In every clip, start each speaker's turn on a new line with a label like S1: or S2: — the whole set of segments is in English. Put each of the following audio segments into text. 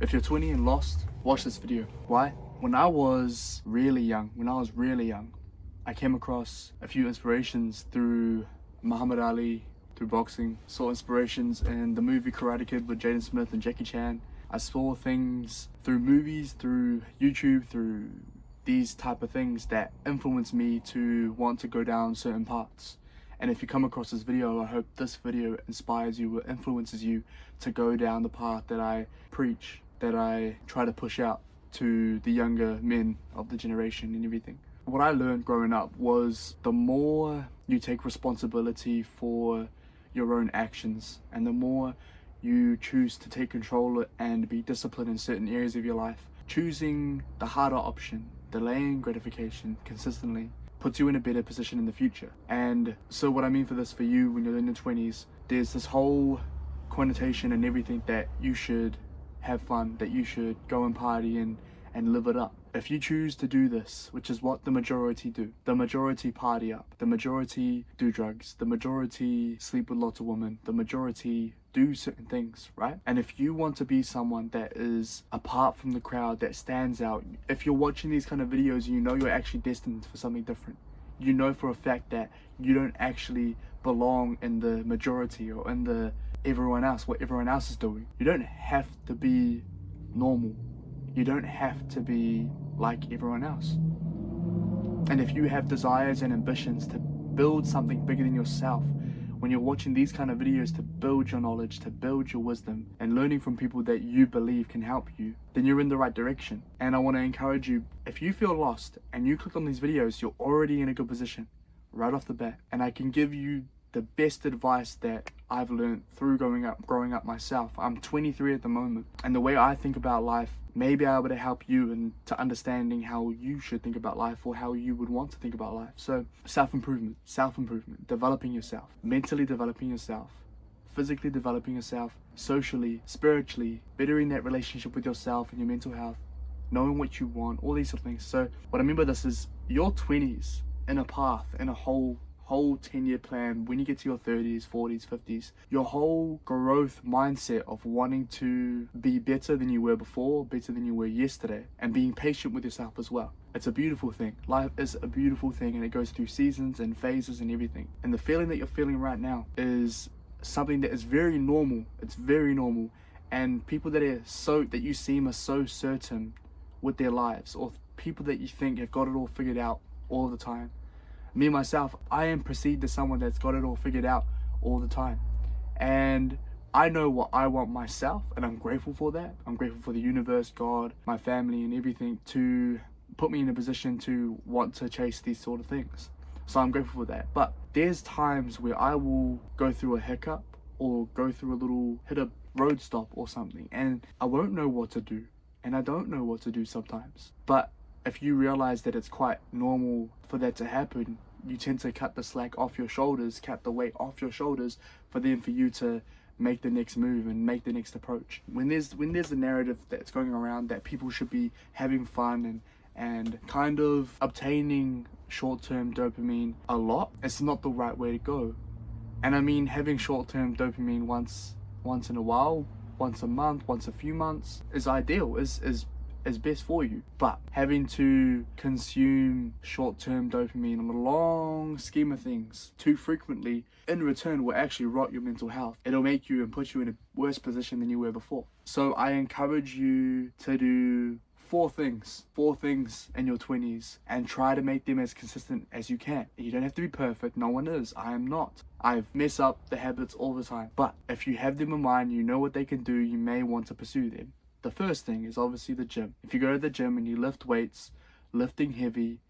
S1: If you're 20 and lost, watch this video. Why? When I was really young, I came across a few inspirations through Muhammad Ali, through boxing. Saw inspirations in the movie Karate Kid with Jaden Smith and Jackie Chan. I saw things through movies, through YouTube, through these type of things that influenced me to want to go down certain paths. And if you come across this video, I hope this video inspires you or influences you to go down the path that I preach, that I try to push out to the younger men of the generation and everything. What I learned growing up was the more you take responsibility for your own actions and the more you choose to take control and be disciplined in certain areas of your life, choosing the harder option, delaying gratification consistently, puts you in a better position in the future. And so what I mean for this for you when you're in your 20s, there's this whole connotation and everything that you should have fun, that you should go and party and live it up. If you choose to do this, which is what the majority do, the majority party up, the majority do drugs, the majority sleep with lots of women, the majority do certain things, right? And if you want to be someone that is apart from the crowd, that stands out, if you're watching these kind of videos, you know you're actually destined for something different. You know for a fact that you don't actually belong in the majority or in the everyone else, what everyone else is doing. You don't have to be normal. You don't have to be like everyone else. And if you have desires and ambitions to build something bigger than yourself, when you're watching these kind of videos to build your knowledge, to build your wisdom, and learning from people that you believe can help you, then you're in the right direction. And I want to encourage you, if you feel lost and you click on these videos, you're already in a good position right off the bat. And I can give you the best advice that I've learned through growing up myself. I'm 23 at the moment, and the way I think about life may be able to help you into understanding how you should think about life or how you would want to think about life. So self-improvement, developing yourself, mentally developing yourself, physically developing yourself, socially, spiritually, bettering that relationship with yourself and your mental health, knowing what you want, all these sort of things. So what I mean by this is your 20s in a path, in a whole 10-year plan. When you get to your 30s, 40s, 50s, your whole growth mindset of wanting to be better than you were before, better than you were yesterday, and being patient with yourself as well. It's a beautiful thing. Life is a beautiful thing, and it goes through seasons and phases and everything. And the feeling that you're feeling right now is something that is very normal. It's very normal. And people that you seem are so certain with their lives, or people that you think have got it all figured out all the time. Me, myself, I am perceived as someone that's got it all figured out all the time. And I know what I want myself, and I'm grateful for that. I'm grateful for the universe, God, my family, and everything to put me in a position to want to chase these sort of things. So I'm grateful for that. But there's times where I will go through a hiccup or go through hit a road stop or something, and I won't know what to do. And I don't know what to do sometimes. But if you realize that it's quite normal for that to happen, you tend to cut the slack off your shoulders, cut the weight off your shoulders for you to make the next move and make the next approach. When there's a narrative that's going around that people should be having fun and kind of obtaining short-term dopamine a lot, it's not the right way to go. And I mean, having short-term dopamine once in a while, once a month, once a few months is ideal, is best for you. But having to consume short-term dopamine on the long scheme of things too frequently in return will actually rot your mental health. It'll make you and put you in a worse position than you were before. So I encourage you to do four things in your 20s and try to make them as consistent as you can. You don't have to be perfect. No one is. I am not. I mess up the habits all the time. But if you have them in mind, you know what they can do, you may want to pursue them. The first thing is obviously the gym. If you go to the gym and you lift weights, lifting heavy,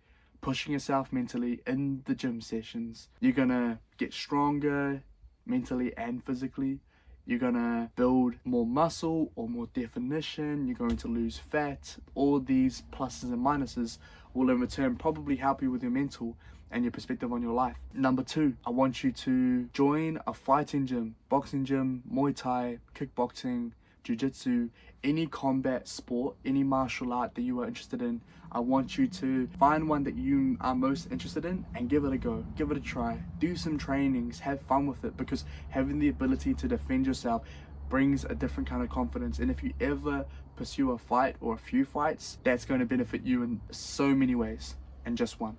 S1: pushing yourself mentally in the gym sessions, you're gonna get stronger mentally and physically. You're gonna build more muscle or more definition. You're going to lose fat. All these pluses and minuses will in return probably help you with your mental and your perspective on your life. Number 2, I want you to join a fighting gym, boxing gym, Muay Thai, kickboxing, jiu-jitsu, any combat sport, any martial art that you are interested in. I want you to find one that you are most interested in and give it a go, give it a try, do some trainings, have fun with it, because having the ability to defend yourself brings a different kind of confidence. And if you ever pursue a fight or a few fights, that's going to benefit you in so many ways, and just one.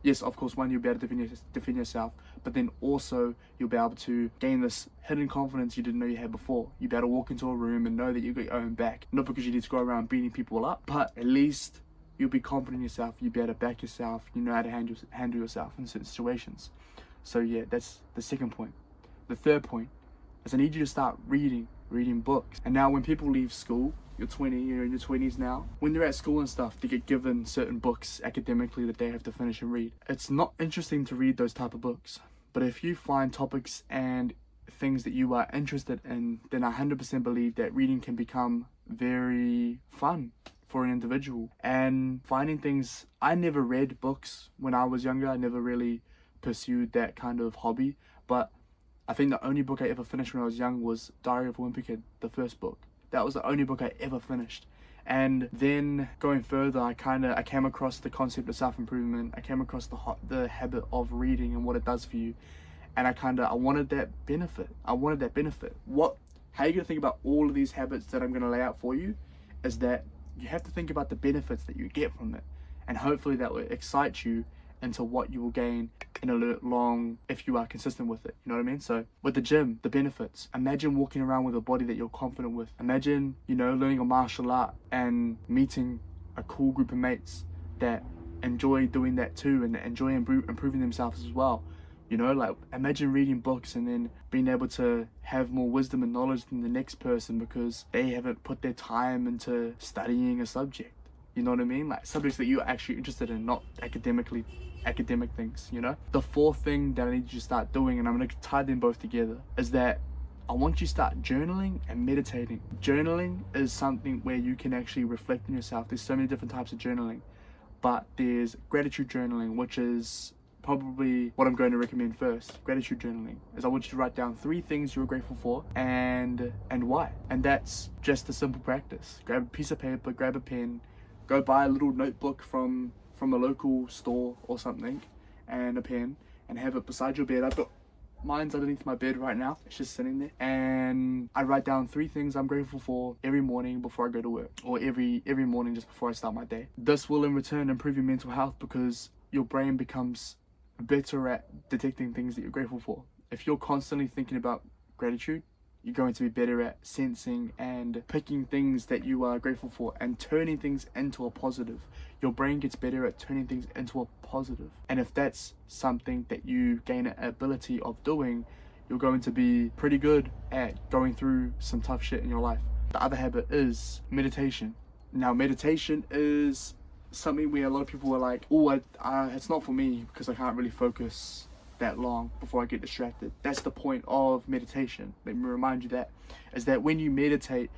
S1: Yes, of course, one, you'll be able to defend yourself, but then also you'll be able to gain this hidden confidence you didn't know you had before. You'll be able to walk into a room and know that you got your own back. Not because you need to go around beating people up, but at least you'll be confident in yourself. You'll be able to back yourself. You know how to handle yourself in certain situations. So yeah, that's the second point. The third point is I need you to start reading books. And now when people leave school, you're 20, you're in your 20s now, when they're at school and stuff, they get given certain books academically that they have to finish and read. It's not interesting to read those type of books, but if you find topics and things that you are interested in, then I 100% believe that reading can become very fun for an individual. And finding things, I never read books when I was younger. I never really pursued that kind of hobby, but I think the only book I ever finished when I was young was Diary of a Wimpy Kid, the first book. That was the only book I ever finished. And then going further, I came across the concept of self-improvement. I came across the habit of reading and what it does for you. And I wanted that benefit. How you're gonna think about all of these habits that I'm gonna lay out for you is that you have to think about the benefits that you get from it. And hopefully that will excite you into what you will gain in a long, if you are consistent with it, you know what I mean? So with the gym, the benefits, imagine walking around with a body that you're confident with. Imagine, learning a martial art and meeting a cool group of mates that enjoy doing that too and enjoy improving themselves as well. Imagine reading books and then being able to have more wisdom and knowledge than the next person because they haven't put their time into studying a subject. You know what I mean? Like subjects that you're actually interested in, not academic things, The fourth thing that I need you to start doing, and I'm going to tie them both together, is that I want you to start journaling and meditating. Journaling is something where you can actually reflect on yourself. There's so many different types of journaling, but there's gratitude journaling, which is probably what I'm going to recommend first. Gratitude journaling is I want you to write down 3 things you're grateful for and why. And that's just a simple practice. Grab a piece of paper, grab a pen, go buy a little notebook from a local store or something and a pen and have it beside your bed. I've got mine's underneath my bed right now. It's just sitting there. And I write down 3 things I'm grateful for every morning before I go to work, or every morning just before I start my day. This will in return improve your mental health because your brain becomes better at detecting things that you're grateful for. If you're constantly thinking about gratitude, you're going to be better at sensing and picking things that you are grateful for and turning things into a positive. Your brain gets better at turning things into a positive. And if that's something that you gain an ability of doing, you're going to be pretty good at going through some tough shit in your life. The other habit is meditation. Now, meditation is something where a lot of people are like, it's not for me because I can't really focus that long before I get distracted. That's the point of meditation. Let me remind you that is that when you meditate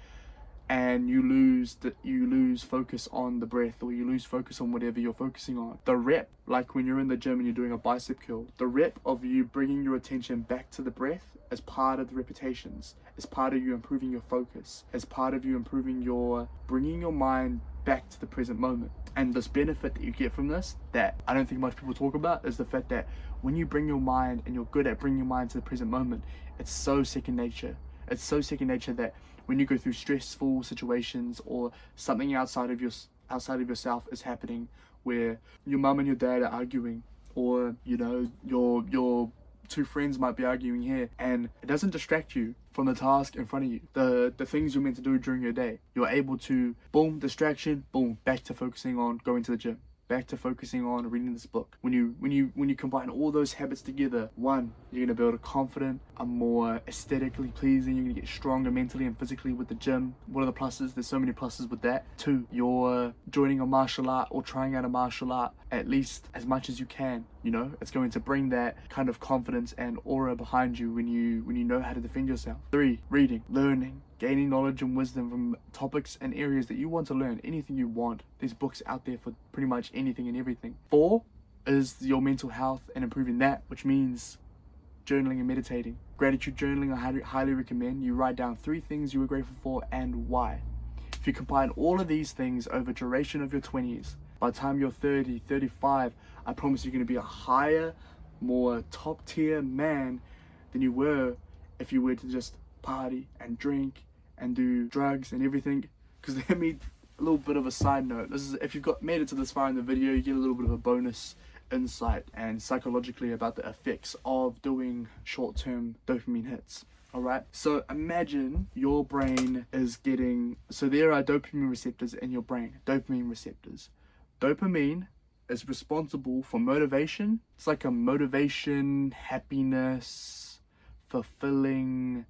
S1: and you lose focus on the breath, or you lose focus on whatever you're focusing on, the rep, like when you're in the gym and you're doing a bicep curl, the rep of you bringing your attention back to the breath as part of the repetitions, as part of you improving your focus, as part of you bringing your mind back to the present moment. And this benefit that you get from this that I don't think much people talk about is the fact that when you bring your mind and you're good at bringing your mind to the present moment, it's so second nature. It's so second nature that when you go through stressful situations or something outside of yourself is happening, where your mum and your dad are arguing, or your 2 friends might be arguing here, and it doesn't distract you from the task in front of you, the things you're meant to do during your day. You're able to, boom, distraction, boom, back to focusing on going to the gym, back to focusing on reading this book. When you combine all those habits together, 1, you're gonna build a confident, a more aesthetically pleasing, you're gonna get stronger mentally and physically with the gym. What are the pluses? There's so many pluses with that. 2, you're joining a martial art or trying out a martial art at least as much as you can. It's going to bring that kind of confidence and aura behind you when you know how to defend yourself. 3, reading, learning, gaining knowledge and wisdom from topics and areas that you want to learn, anything you want. There's books out there for pretty much anything and everything. 4 is your mental health and improving that, which means journaling and meditating. Gratitude journaling, I highly recommend. You write down 3 things you were grateful for and why. If you combine all of these things over duration of your 20s, by the time you're 30, 35, I promise you're going to be a higher, more top tier man than you were if you were to just party and drink and do drugs and everything Because let me, a little bit of a side note. This is, if you've made it to this far in the video, you get a little bit of a bonus insight and psychologically about the effects of doing short-term dopamine hits. Alright, so imagine your brain is getting, so there are dopamine receptors in your brain, dopamine receptors. Dopamine is responsible for motivation. It's like a motivation, happiness, fulfilling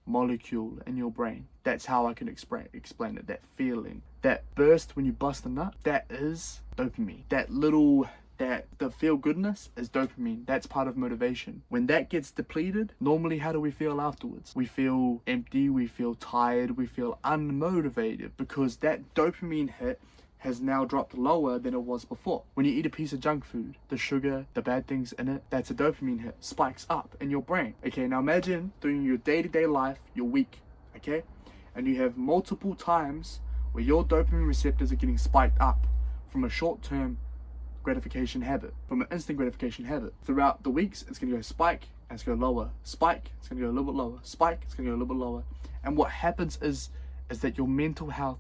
S1: molecule in your brain. That's how I can explain it. That feeling, that burst when you bust a nut, that is dopamine. The feel goodness is dopamine. That's part of motivation. When that gets depleted, normally how do we feel afterwards? We feel empty, we feel tired, we feel unmotivated, because that dopamine hit has now dropped lower than it was before. When you eat a piece of junk food, the sugar, the bad things in it, that's a dopamine hit, spikes up in your brain. Okay, now imagine doing your day-to-day life, your week, okay? And you have multiple times where your dopamine receptors are getting spiked up from a short-term gratification habit, from an instant gratification habit. Throughout the weeks, it's gonna go spike, and it's gonna go lower, spike, it's gonna go a little bit lower, spike, it's gonna go a little bit lower. And what happens is that your mental health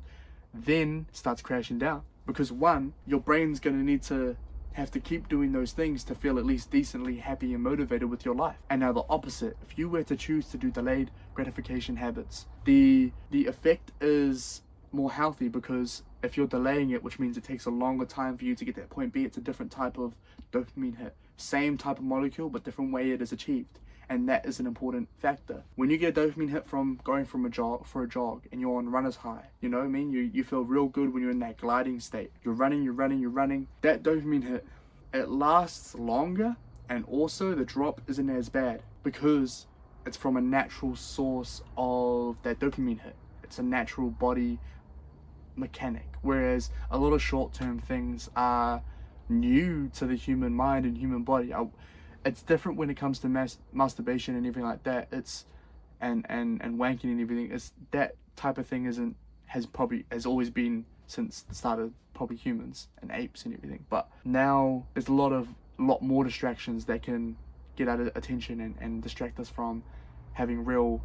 S1: then starts crashing down, because one, your brain's gonna have to keep doing those things to feel at least decently happy and motivated with your life. And now the opposite, if you were to choose to do delayed gratification habits, the effect is more healthy, because if you're delaying it, which means it takes a longer time for you to get that point B, it's a different type of dopamine hit. Same type of molecule, but different way it is achieved. And that is an important factor. When you get a dopamine hit from going for a jog and you're on runner's high, you know what I mean? You feel real good when you're in that gliding state. You're running. That dopamine hit, it lasts longer, and also the drop isn't as bad because it's from a natural source of that dopamine hit. It's a natural body mechanic. Whereas a lot of short-term things are new to the human mind and human body. It's different when it comes to masturbation and everything like that. It's and wanking and everything. It's that type of thing has always been since the start of probably humans and apes and everything. But now there's a lot more distractions that can get our attention and distract us from having real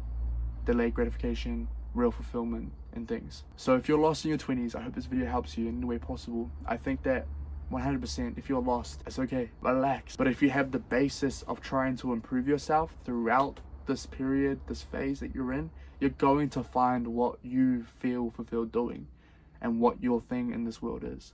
S1: delayed gratification, real fulfillment and things. So if you're lost in your 20s, I hope this video helps you in any way possible. I think that 100%, if you're lost, it's okay, relax. But if you have the basis of trying to improve yourself throughout this period, this phase that you're in, you're going to find what you feel fulfilled doing and what your thing in this world is.